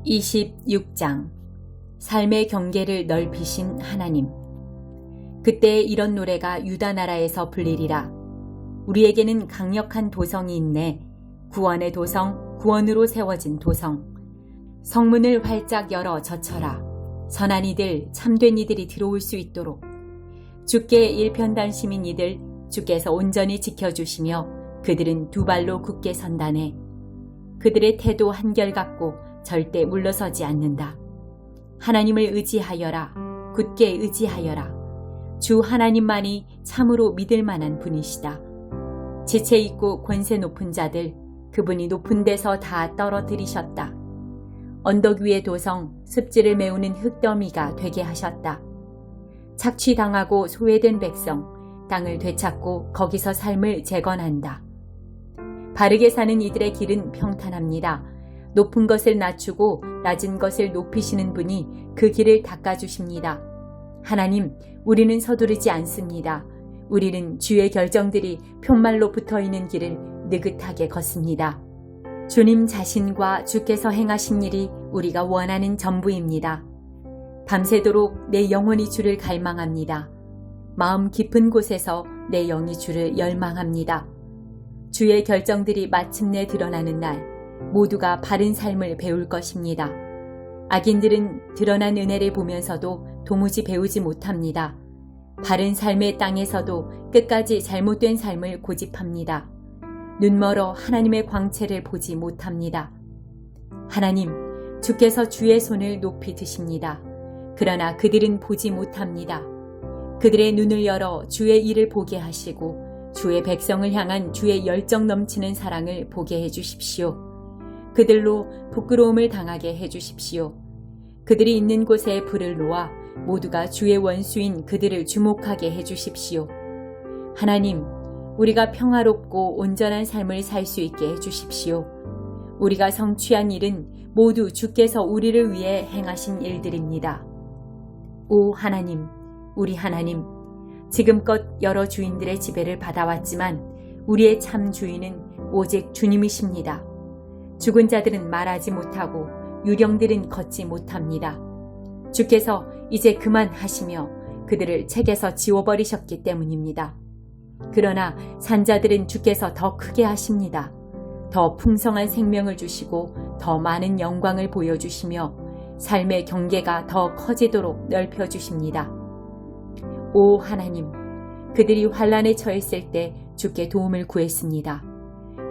26장 삶의 경계를 넓히신 하나님. 그때 이런 노래가 유다 나라에서 불리리라. 우리에게는 강력한 도성이 있네. 구원의 도성, 구원으로 세워진 도성. 성문을 활짝 열어 젖혀라. 선한 이들, 참된 이들이 들어올 수 있도록. 주께 일편단심인 이들, 주께서 온전히 지켜주시며 그들은 두 발로 굳게 선다네. 그들의 태도 한결같고 절대 물러서지 않는다. 하나님을 의지하여라. 굳게 의지하여라. 주 하나님만이 참으로 믿을 만한 분이시다. 지체 있고 권세 높은 자들, 그분이 높은 데서 다 떨어뜨리셨다. 언덕 위의 도성, 습지를 메우는 흙더미가 되게 하셨다. 착취당하고 소외된 백성, 땅을 되찾고 거기서 삶을 재건한다. 바르게 사는 이들의 길은 평탄합니다. 높은 것을 낮추고 낮은 것을 높이시는 분이 그 길을 닦아주십니다. 하나님, 우리는 서두르지 않습니다. 우리는 주의 결정들이 푯말로 붙어있는 길을 느긋하게 걷습니다. 주님 자신과 주께서 행하신 일이 우리가 원하는 전부입니다. 밤새도록 내 영혼이 주를 갈망합니다. 마음 깊은 곳에서 내 영이 주를 열망합니다. 주의 결정들이 마침내 드러나는 날 모두가 바른 삶을 배울 것입니다. 악인들은 드러난 은혜를 보면서도 도무지 배우지 못합니다. 바른 삶의 땅에서도 끝까지 잘못된 삶을 고집합니다. 눈멀어 하나님의 광채를 보지 못합니다. 하나님, 주께서 주의 손을 높이 드십니다. 그러나 그들은 보지 못합니다. 그들의 눈을 열어 주의 일을 보게 하시고 주의 백성을 향한 주의 열정 넘치는 사랑을 보게 해주십시오. 그들로 부끄러움을 당하게 해주십시오. 그들이 있는 곳에 불을 놓아 모두가 주의 원수인 그들을 주목하게 해주십시오. 하나님, 우리가 평화롭고 온전한 삶을 살 수 있게 해주십시오. 우리가 성취한 일은 모두 주께서 우리를 위해 행하신 일들입니다. 오 하나님, 우리 하나님, 지금껏 여러 주인들의 지배를 받아왔지만 우리의 참 주인은 오직 주님이십니다. 죽은 자들은 말하지 못하고 유령들은 걷지 못합니다. 주께서 이제 그만하시며 그들을 책에서 지워버리셨기 때문입니다. 그러나 산자들은 주께서 더 크게 하십니다. 더 풍성한 생명을 주시고 더 많은 영광을 보여주시며 삶의 경계가 더 커지도록 넓혀주십니다. 오 하나님, 그들이 환난에 처했을 때 주께 도움을 구했습니다.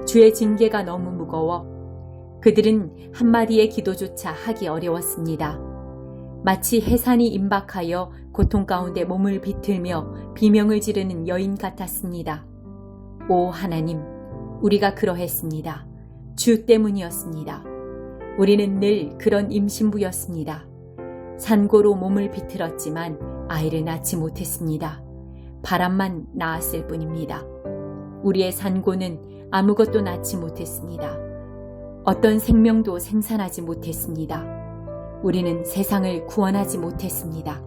주의 징계가 너무 무거워 그들은 한마디의 기도조차 하기 어려웠습니다. 마치 해산이 임박하여 고통 가운데 몸을 비틀며 비명을 지르는 여인 같았습니다. 오 하나님, 우리가 그러했습니다. 주 때문이었습니다. 우리는 늘 그런 임신부였습니다. 산고로 몸을 비틀었지만 아이를 낳지 못했습니다. 바람만 낳았을 뿐입니다. 우리의 산고는 아무것도 낳지 못했습니다. 어떤 생명도 생산하지 못했습니다. 우리는 세상을 구원하지 못했습니다.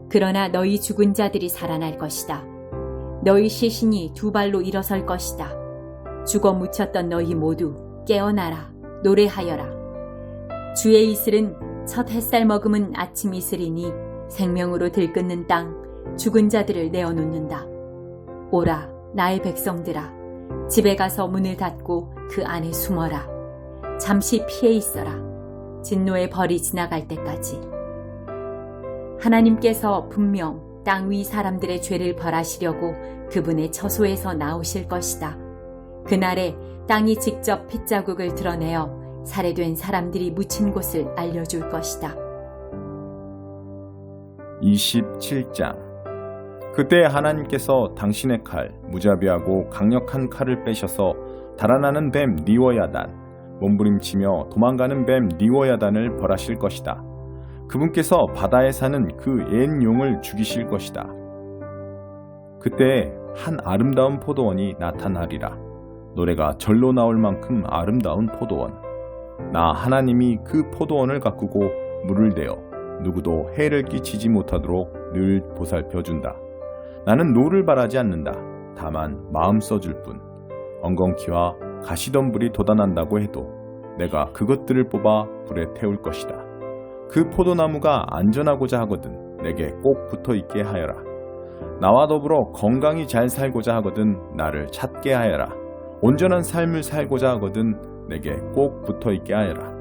그러나 너희 죽은 자들이 살아날 것이다. 너희 시신이 두 발로 일어설 것이다. 죽어 묻혔던 너희 모두 깨어나라, 노래하여라. 주의 이슬은 첫 햇살 머금은 아침 이슬이니 생명으로 들끓는 땅, 죽은 자들을 내어놓는다. 오라, 나의 백성들아, 집에 가서 문을 닫고 그 안에 숨어라. 잠시 피해 있어라. 진노의 벌이 지나갈 때까지. 하나님께서 분명 땅 위 사람들의 죄를 벌하시려고 그분의 처소에서 나오실 것이다. 그날에 땅이 직접 핏자국을 드러내어 살해된 사람들이 묻힌 곳을 알려줄 것이다. 27장. 그때 하나님께서 당신의 칼, 무자비하고 강력한 칼을 빼셔서 달아나는 뱀 리워야단, 몸부림치며 도망가는 뱀 리워야단을 벌하실 것이다. 그분께서 바다에 사는 그 옛 용을 죽이실 것이다. 그때 한 아름다운 포도원이 나타나리라. 노래가 절로 나올 만큼 아름다운 포도원. 나 하나님이 그 포도원을 가꾸고 물을 대어 누구도 해를 끼치지 못하도록 늘 보살펴준다. 나는 노를 바라지 않는다. 다만 마음 써줄 뿐. 엉겅퀴와 가시덤불이 돋아난다고 해도 내가 그것들을 뽑아 불에 태울 것이다. 그 포도나무가 안전하고자 하거든 내게 꼭 붙어 있게 하여라. 나와 더불어 건강히 잘 살고자 하거든 나를 찾게 하여라. 온전한 삶을 살고자 하거든 내게 꼭 붙어 있게 하여라.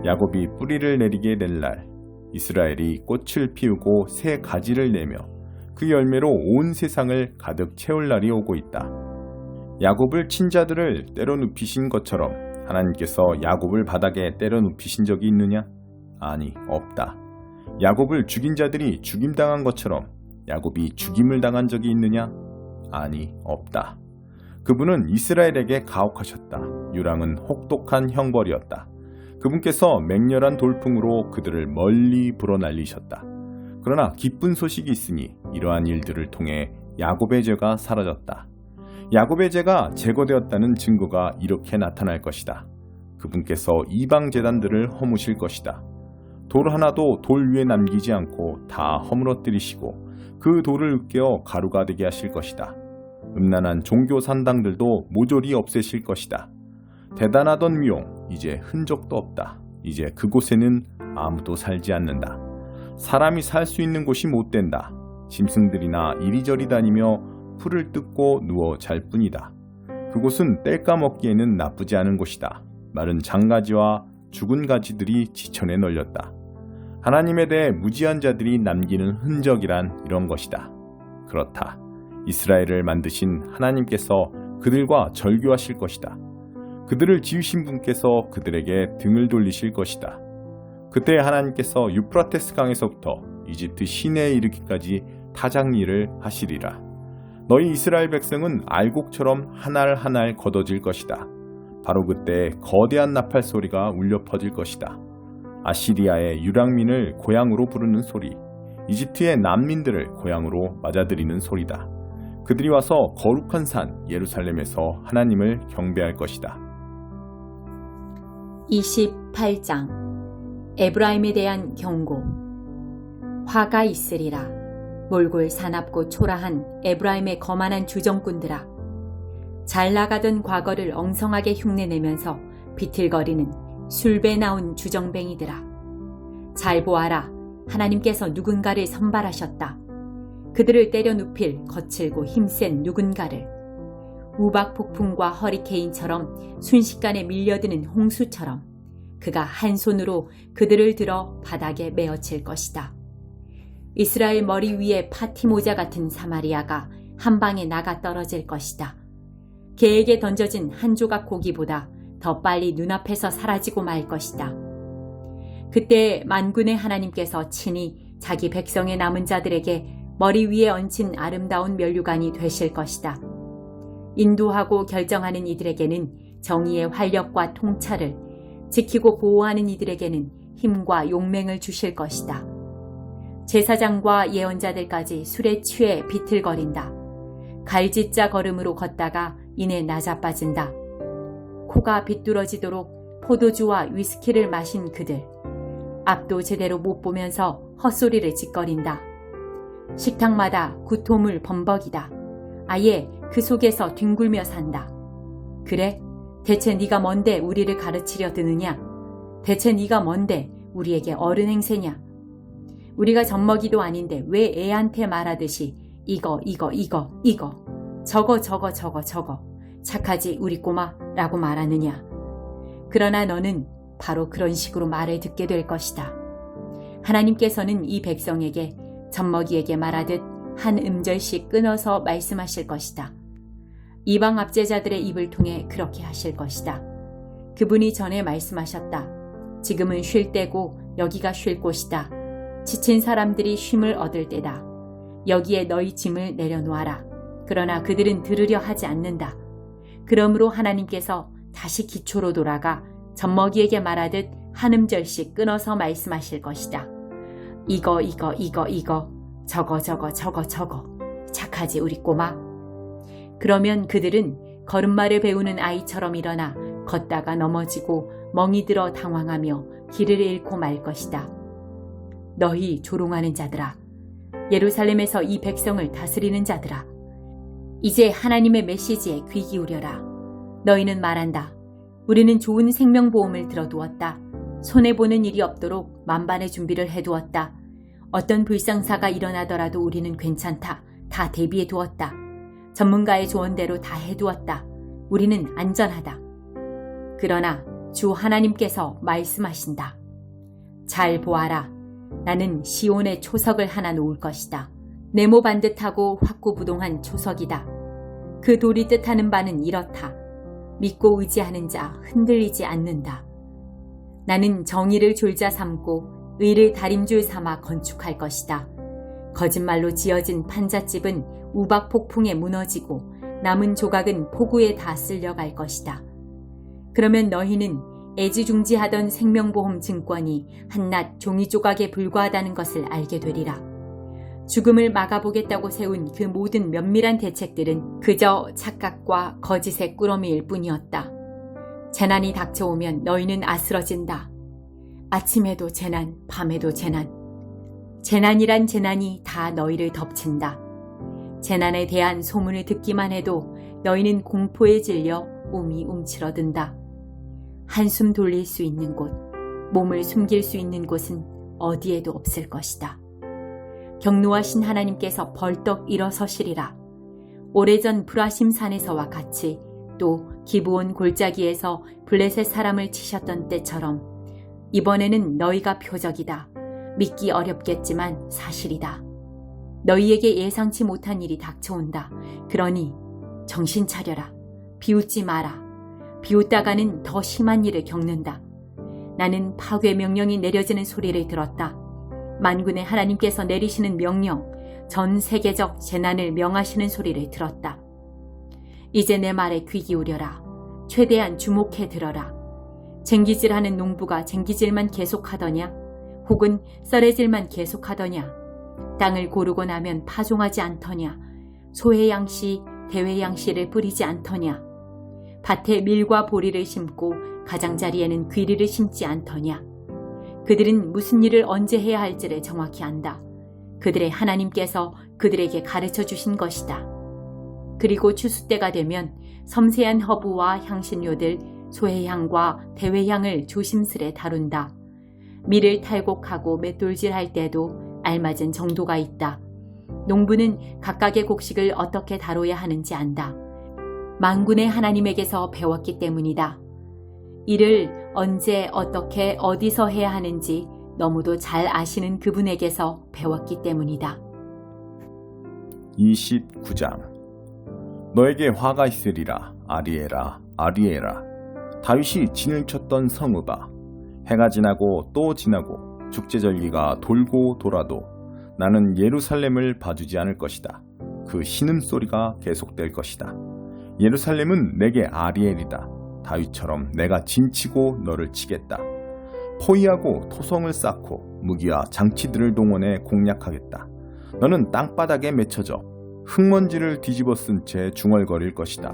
야곱이 뿌리를 내리게 될 날, 이스라엘이 꽃을 피우고 새 가지를 내며 그 열매로 온 세상을 가득 채울 날이 오고 있다. 야곱을 친자들을 때려 눕히신 것처럼 하나님께서 야곱을 바닥에 때려 눕히신 적이 있느냐? 아니, 없다. 야곱을 죽인 자들이 죽임당한 것처럼 야곱이 죽임을 당한 적이 있느냐? 아니, 없다. 그분은 이스라엘에게 가혹하셨다. 유랑은 혹독한 형벌이었다. 그분께서 맹렬한 돌풍으로 그들을 멀리 불어날리셨다. 그러나 기쁜 소식이 있으니 이러한 일들을 통해 야곱의 죄가 사라졌다. 야곱의 죄가 제거되었다는 증거가 이렇게 나타날 것이다. 그분께서 이방 제단들을 허무실 것이다. 돌 하나도 돌 위에 남기지 않고 다 허물어뜨리시고 그 돌을 으깨어 가루가 되게 하실 것이다. 음란한 종교 산당들도 모조리 없애실 것이다. 대단하던 미용, 이제 흔적도 없다. 이제 그곳에는 아무도 살지 않는다. 사람이 살 수 있는 곳이 못 된다. 짐승들이나 이리저리 다니며 풀을 뜯고 누워 잘 뿐이다. 그곳은 뗄까 먹기에는 나쁘지 않은 곳이다. 마른 장가지와 죽은 가지들이 지천에 널렸다. 하나님에 대해 무지한 자들이 남기는 흔적이란 이런 것이다. 그렇다. 이스라엘을 만드신 하나님께서 그들과 절교하실 것이다. 그들을 지으신 분께서 그들에게 등을 돌리실 것이다. 그때 하나님께서 유프라테스 강에서부터 이집트 시내에 이르기까지 타작일을 하시리라. 너희 이스라엘 백성은 알곡처럼 하날 하날 걷어질 것이다. 바로 그때 거대한 나팔 소리가 울려 퍼질 것이다. 아시리아의 유랑민을 고향으로 부르는 소리, 이집트의 난민들을 고향으로 맞아들이는 소리다. 그들이 와서 거룩한 산 예루살렘에서 하나님을 경배할 것이다. 28장 에브라임에 대한 경고. 화가 있으리라. 몰골 사납고 초라한 에브라임의 거만한 주정꾼들아. 잘 나가던 과거를 엉성하게 흉내내면서 비틀거리는 술배 나온 주정뱅이들아. 잘 보아라. 하나님께서 누군가를 선발하셨다. 그들을 때려 눕힐 거칠고 힘센 누군가를. 우박 폭풍과 허리케인처럼 순식간에 밀려드는 홍수처럼 그가 한 손으로 그들을 들어 바닥에 메어칠 것이다. 이스라엘 머리 위에 파티모자 같은 사마리아가 한 방에 나가 떨어질 것이다. 개에게 던져진 한 조각 고기보다 더 빨리 눈앞에서 사라지고 말 것이다. 그때 만군의 하나님께서 친히 자기 백성의 남은 자들에게 머리 위에 얹힌 아름다운 면류관이 되실 것이다. 인도하고 결정하는 이들에게는 정의의 활력과 통찰을, 지키고 보호하는 이들에게는 힘과 용맹을 주실 것이다. 제사장과 예언자들까지 술에 취해 비틀거린다. 갈짓자 걸음으로 걷다가 이내 나자빠진다. 코가 비뚤어지도록 포도주와 위스키를 마신 그들. 앞도 제대로 못 보면서 헛소리를 짓거린다. 식탁마다 구토물 범벅이다. 아예 그 속에서 뒹굴며 산다. 그래? 대체 네가 뭔데 우리를 가르치려 드느냐? 대체 네가 뭔데 우리에게 어른 행세냐? 우리가 젖먹이도 아닌데 왜 애한테 말하듯이 이거 저거 착하지 우리 꼬마 라고 말하느냐? 그러나 너는 바로 그런 식으로 말을 듣게 될 것이다. 하나님께서는 이 백성에게 젖먹이에게 말하듯 한 음절씩 끊어서 말씀하실 것이다. 이방 압제자들의 입을 통해 그렇게 하실 것이다. 그분이 전에 말씀하셨다. 지금은 쉴 때고 여기가 쉴 곳이다. 지친 사람들이 쉼을 얻을 때다. 여기에 너희 짐을 내려놓아라. 그러나 그들은 들으려 하지 않는다. 그러므로 하나님께서 다시 기초로 돌아가 젖먹이에게 말하듯 한 음절씩 끊어서 말씀하실 것이다. 이거 저거 착하지 우리 꼬마. 그러면 그들은 걸음마를 배우는 아이처럼 일어나 걷다가 넘어지고 멍이 들어 당황하며 길을 잃고 말 것이다. 너희 조롱하는 자들아, 예루살렘에서 이 백성을 다스리는 자들아, 이제 하나님의 메시지에 귀 기울여라. 너희는 말한다. 우리는 좋은 생명보험을 들어두었다. 손해보는 일이 없도록 만반의 준비를 해두었다. 어떤 불상사가 일어나더라도 우리는 괜찮다. 다 대비해두었다. 전문가의 조언대로 다 해두었다. 우리는 안전하다. 그러나 주 하나님께서 말씀하신다. 잘 보아라. 나는 시온에 초석을 하나 놓을 것이다. 네모 반듯하고 확고부동한 초석이다. 그 돌이 뜻하는 바는 이렇다. 믿고 의지하는 자 흔들리지 않는다. 나는 정의를 졸자 삼고 의를 다림줄 삼아 건축할 것이다. 거짓말로 지어진 판잣집은 우박 폭풍에 무너지고 남은 조각은 폭우에 다 쓸려갈 것이다. 그러면 너희는 애지중지하던 생명보험 증권이 한낱 종이 조각에 불과하다는 것을 알게 되리라. 죽음을 막아보겠다고 세운 그 모든 면밀한 대책들은 그저 착각과 거짓의 꾸러미일 뿐이었다. 재난이 닥쳐오면 너희는 아스러진다. 아침에도 재난, 밤에도 재난. 재난이란 재난이 다 너희를 덮친다. 재난에 대한 소문을 듣기만 해도 너희는 공포에 질려 몸이 움츠러든다. 한숨 돌릴 수 있는 곳, 몸을 숨길 수 있는 곳은 어디에도 없을 것이다. 경노하신 하나님께서 벌떡 일어서시리라. 오래전 브라심 산에서와 같이 또 기브온 골짜기에서 블레셋 사람을 치셨던 때처럼 이번에는 너희가 표적이다. 믿기 어렵겠지만 사실이다. 너희에게 예상치 못한 일이 닥쳐온다. 그러니 정신 차려라. 비웃지 마라. 비웃다가는 더 심한 일을 겪는다. 나는 파괴 명령이 내려지는 소리를 들었다. 만군의 하나님께서 내리시는 명령, 전 세계적 재난을 명하시는 소리를 들었다. 이제 내 말에 귀 기울여라. 최대한 주목해 들어라. 쟁기질하는 농부가 쟁기질만 계속하더냐? 혹은 썰애질만 계속하더냐? 땅을 고르고 나면 파종하지 않더냐? 소해양씨, 대회양씨를 뿌리지 않더냐? 밭에 밀과 보리를 심고 가장자리에는 귀리를 심지 않더냐? 그들은 무슨 일을 언제 해야 할지를 정확히 안다. 그들의 하나님께서 그들에게 가르쳐 주신 것이다. 그리고 추수 때가 되면 섬세한 허브와 향신료들, 소해향과 대회향을 조심스레 다룬다. 밀을 탈곡하고 맷돌질할 때도 알맞은 정도가 있다. 농부는 각각의 곡식을 어떻게 다뤄야 하는지 안다. 만군의 하나님에게서 배웠기 때문이다. 이를 언제 어떻게 어디서 해야 하는지 너무도 잘 아시는 그분에게서 배웠기 때문이다. 29장 너에게 화가 있으리라. 아리에라, 아리에라. 다윗이 진을 쳤던 성읍아. 해가 지나고 또 지나고 축제절기가 돌고 돌아도 나는 예루살렘을 봐주지 않을 것이다. 그 신음소리가 계속될 것이다. 예루살렘은 내게 아리엘이다. 다윗처럼 내가 진치고 너를 치겠다. 포위하고 토성을 쌓고 무기와 장치들을 동원해 공략하겠다. 너는 땅바닥에 맺혀져 흙먼지를 뒤집어 쓴 채 중얼거릴 것이다.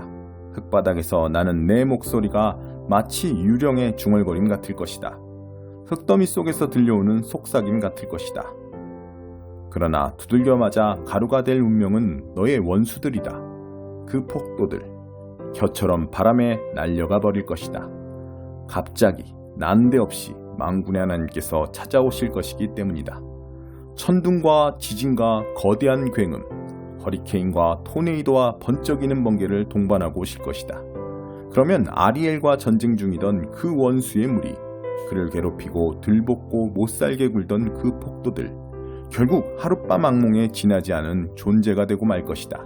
흙바닥에서 나는 내 목소리가 마치 유령의 중얼거림 같을 것이다. 흙더미 속에서 들려오는 속삭임 같을 것이다. 그러나 두들겨 맞아 가루가 될 운명은 너의 원수들이다. 그 폭도들 겨처럼 바람에 날려가 버릴 것이다. 갑자기 난데없이 만군의 하나님께서 찾아오실 것이기 때문이다. 천둥과 지진과 거대한 굉음, 허리케인과 토네이도와 번쩍이는 번개를 동반하고 오실 것이다. 그러면 아리엘과 전쟁 중이던 그 원수의 무리, 그를 괴롭히고 들볶고 못살게 굴던 그 폭도들, 결국 하룻밤 악몽에 지나지 않은 존재가 되고 말 것이다.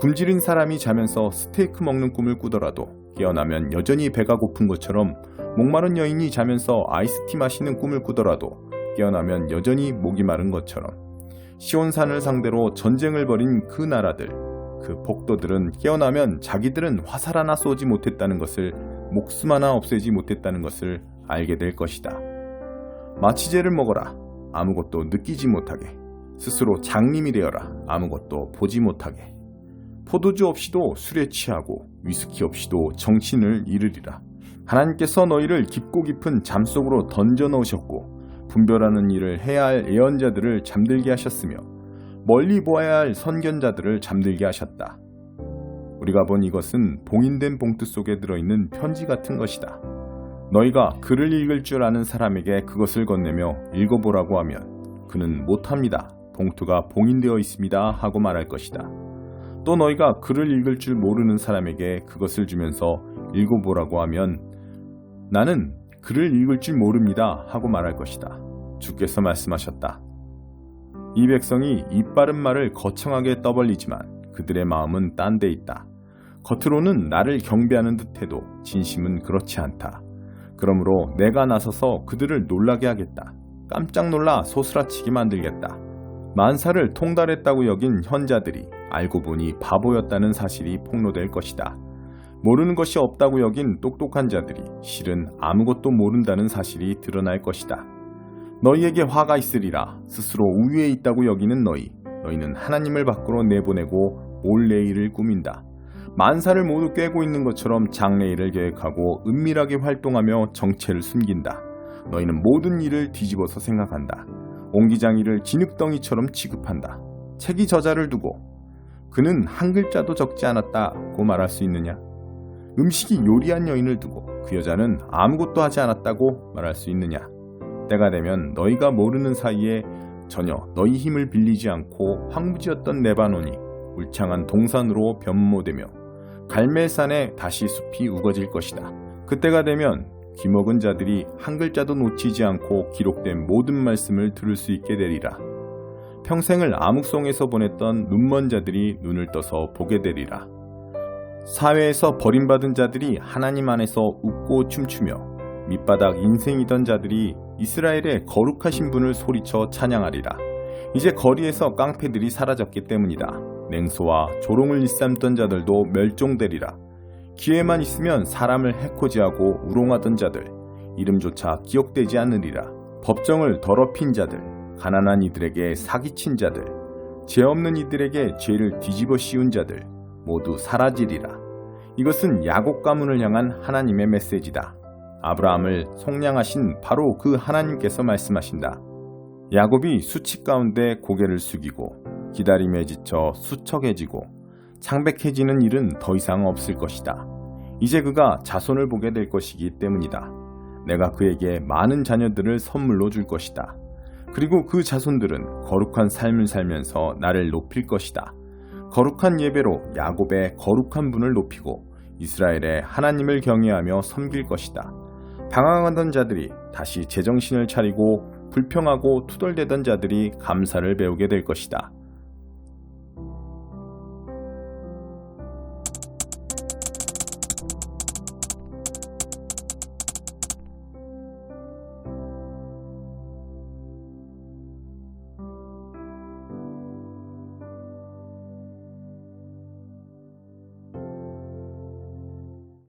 굶주린 사람이 자면서 스테이크 먹는 꿈을 꾸더라도 깨어나면 여전히 배가 고픈 것처럼, 목마른 여인이 자면서 아이스티 마시는 꿈을 꾸더라도 깨어나면 여전히 목이 마른 것처럼, 시온산을 상대로 전쟁을 벌인 그 나라들, 그 폭도들은 깨어나면 자기들은 화살 하나 쏘지 못했다는 것을, 목숨 하나 없애지 못했다는 것을 알게 될 것이다. 마취제를 먹어라. 아무것도 느끼지 못하게. 스스로 장님이 되어라. 아무것도 보지 못하게. 포도주 없이도 술에 취하고 위스키 없이도 정신을 잃으리라. 하나님께서 너희를 깊고 깊은 잠 속으로 던져 넣으셨고 분별하는 일을 해야 할 예언자들을 잠들게 하셨으며 멀리 보아야 할 선견자들을 잠들게 하셨다. 우리가 본 이것은 봉인된 봉투 속에 들어있는 편지 같은 것이다. 너희가 글을 읽을 줄 아는 사람에게 그것을 건네며 읽어보라고 하면 그는 못합니다. 봉투가 봉인되어 있습니다. 하고 말할 것이다. 또 너희가 글을 읽을 줄 모르는 사람에게 그것을 주면서 읽어보라고 하면 나는 글을 읽을 줄 모릅니다. 하고 말할 것이다. 주께서 말씀하셨다. 이 백성이 입 바른 말을 거창하게 떠벌리지만 그들의 마음은 딴 데 있다. 겉으로는 나를 경배하는 듯해도 진심은 그렇지 않다. 그러므로 내가 나서서 그들을 놀라게 하겠다. 깜짝 놀라 소스라치게 만들겠다. 만사를 통달했다고 여긴 현자들이 알고 보니 바보였다는 사실이 폭로될 것이다. 모르는 것이 없다고 여긴 똑똑한 자들이 실은 아무것도 모른다는 사실이 드러날 것이다. 너희에게 화가 있으리라. 스스로 우위에 있다고 여기는 너희는 하나님을 밖으로 내보내고 올레일을 꾸민다. 만사를 모두 꿰고 있는 것처럼 장래일을 계획하고 은밀하게 활동하며 정체를 숨긴다. 너희는 모든 일을 뒤집어서 생각한다. 옹기장이를 진흙덩이처럼 취급한다. 책이 저자를 두고 그는 한 글자도 적지 않았다고 말할 수 있느냐? 음식이 요리한 여인을 두고 그 여자는 아무것도 하지 않았다고 말할 수 있느냐? 때가 되면 너희가 모르는 사이에 전혀 너희 힘을 빌리지 않고 황무지였던 레바논이 울창한 동산으로 변모되며 갈멜산에 다시 숲이 우거질 것이다. 그때가 되면 귀먹은 자들이 한 글자도 놓치지 않고 기록된 모든 말씀을 들을 수 있게 되리라. 평생을 암흑송에서 보냈던 눈먼 자들이 눈을 떠서 보게 되리라. 사회에서 버림받은 자들이 하나님 안에서 웃고 춤추며 밑바닥 인생이던 자들이 이스라엘의 거룩하신 분을 소리쳐 찬양하리라. 이제 거리에서 깡패들이 사라졌기 때문이다. 냉소와 조롱을 일삼던 자들도 멸종되리라. 기회만 있으면 사람을 해코지하고 우롱하던 자들, 이름조차 기억되지 않으리라. 법정을 더럽힌 자들, 가난한 이들에게 사기친 자들, 죄 없는 이들에게 죄를 뒤집어 씌운 자들 모두 사라지리라. 이것은 야곱 가문을 향한 하나님의 메시지다. 아브라함을 속량하신 바로 그 하나님께서 말씀하신다. 야곱이 수치 가운데 고개를 숙이고 기다림에 지쳐 수척해지고 창백해지는 일은 더 이상 없을 것이다. 이제 그가 자손을 보게 될 것이기 때문이다. 내가 그에게 많은 자녀들을 선물로 줄 것이다. 그리고 그 자손들은 거룩한 삶을 살면서 나를 높일 것이다. 거룩한 예배로 야곱의 거룩한 분을 높이고 이스라엘의 하나님을 경외하며 섬길 것이다. 방황하던 자들이 다시 제정신을 차리고 불평하고 투덜대던 자들이 감사를 배우게 될 것이다.